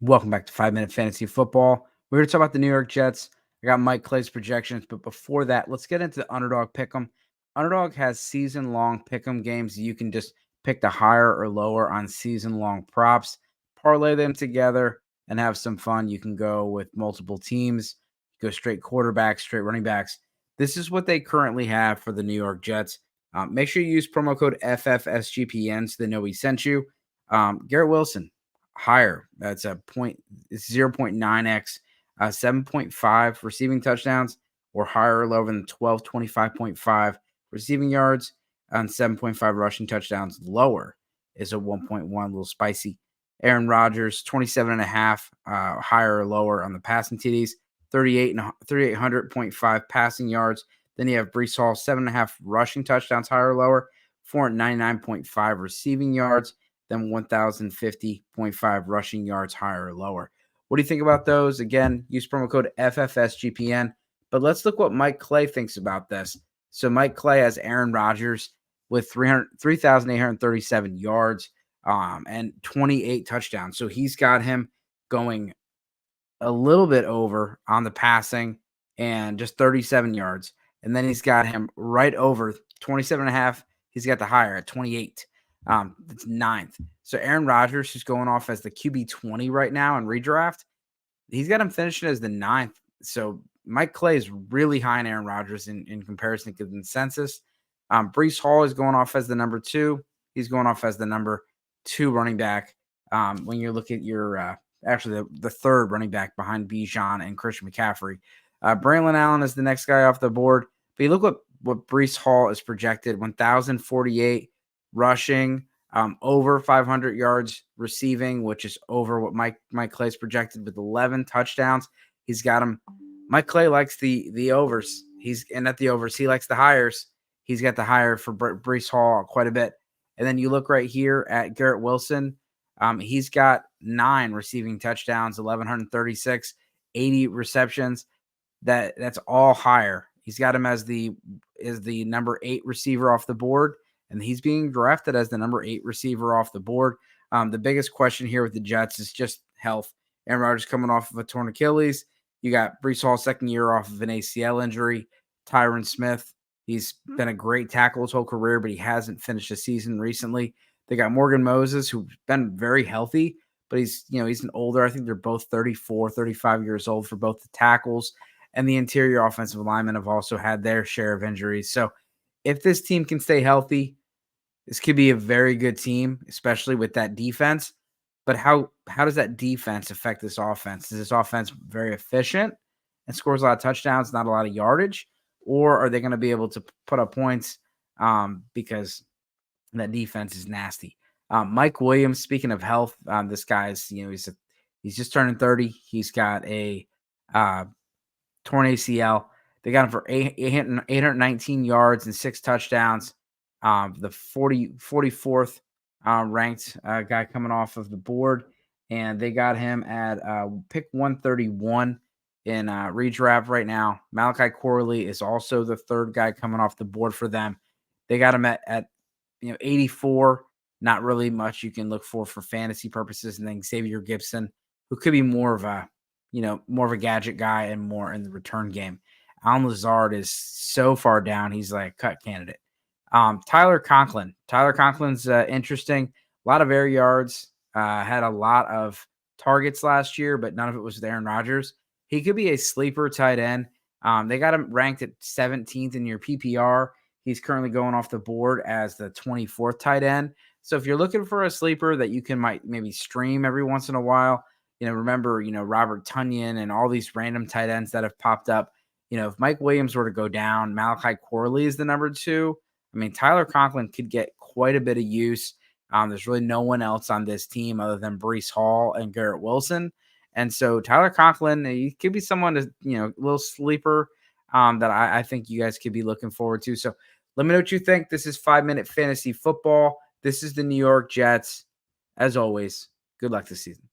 Welcome back to 5 Minute Fantasy Football. We're going to talk about the New York Jets. I got Mike Clay's projections, but before that, let's get into the Underdog Pick'em. Underdog has season-long Pick'em games. You can just pick the higher or lower on season-long props, parlay them together, and have some fun. You can go with multiple teams, go straight quarterbacks, straight running backs. This is what they currently have for the New York Jets. Make sure you use promo code FFSGPN so they know we sent you. Garrett Wilson, higher. That's a 0.9x, 7.5 receiving touchdowns, or higher or lower than 25.5 receiving yards on 7.5 rushing touchdowns. Lower is a 1.1, a little spicy. Aaron Rodgers, 27.5, higher or lower on the passing TDs, 3,800.5 passing yards. Then you have Breece Hall, 7.5 rushing touchdowns, higher or lower, 499.5 receiving yards, then 1,050.5 rushing yards, higher or lower. What do you think about those? Again, use promo code FFSGPN. But let's look what Mike Clay thinks about this. So Mike Clay has Aaron Rodgers with 3,837 yards and 28 touchdowns. So he's got him going a little bit over on the passing and just 37 yards. And then he's got him right over 27.5. He's got the higher at 28. That's ninth. So Aaron Rodgers, who's going off as the QB 20 right now in redraft, he's got him finishing as the ninth. So Mike Clay is really high on Aaron Rodgers in comparison to the consensus. Breece Hall is going off as the number 2. He's going off as the number 2 running back. When you look at your actually the third running back behind Bijan and Christian McCaffrey. Braylon Allen is the next guy off the board. But you look what Breece Hall is projected, 1,048 rushing, over 500 yards receiving, which is over what Mike Clay's projected with 11 touchdowns. He's got him. Mike Clay likes the overs. And at the overs, he likes the hires. He's got the hire for Breece Hall quite a bit. And then you look right here at Garrett Wilson. He's got 9 receiving touchdowns, 1,136, 80 receptions. That's all higher. He's got him as the number 8 receiver off the board, and he's being drafted as the number 8 receiver off the board. The biggest question here with the Jets is just health. Aaron Rodgers coming off of a torn Achilles. You got Breece Hall, second year off of an ACL injury. Tyron Smith, he's been a great tackle his whole career, but he hasn't finished a season recently. They got Morgan Moses, who's been very healthy, but he's an older. I think they're both 34, 35 years old for both the tackles. And the interior offensive linemen have also had their share of injuries. So if this team can stay healthy, this could be a very good team, especially with that defense. But how does that defense affect this offense? Is this offense very efficient and scores a lot of touchdowns, not a lot of yardage? Or are they going to be able to put up points because that defense is nasty? Mike Williams, speaking of health, this guy's, he's just turning 30. He's got a torn ACL. They got him for 819 yards and 6 touchdowns. The 44th ranked guy coming off of the board. And they got him at pick 131 in redraft right now. Malachi Corley is also the third guy coming off the board for them. They got him at 84. Not really much you can look for fantasy purposes. And then Xavier Gibson, who could be more of a gadget guy and more in the return game. Allen Lazard is so far down. He's like a cut candidate. Tyler Conklin. Tyler Conklin's interesting. A lot of air yards. Had a lot of targets last year, but none of it was with Aaron Rodgers. He could be a sleeper tight end. They got him ranked at 17th in your PPR. He's currently going off the board as the 24th tight end. So if you're looking for a sleeper that you can maybe stream every once in a while, remember, Robert Tonyan and all these random tight ends that have popped up. If Mike Williams were to go down, Malachi Corley is the number 2. I mean, Tyler Conklin could get quite a bit of use. There's really no one else on this team other than Breece Hall and Garrett Wilson. And so Tyler Conklin, he could be someone to, a little sleeper that I think you guys could be looking forward to. So let me know what you think. This is 5 Minute Fantasy Football. This is the New York Jets. As always, good luck this season.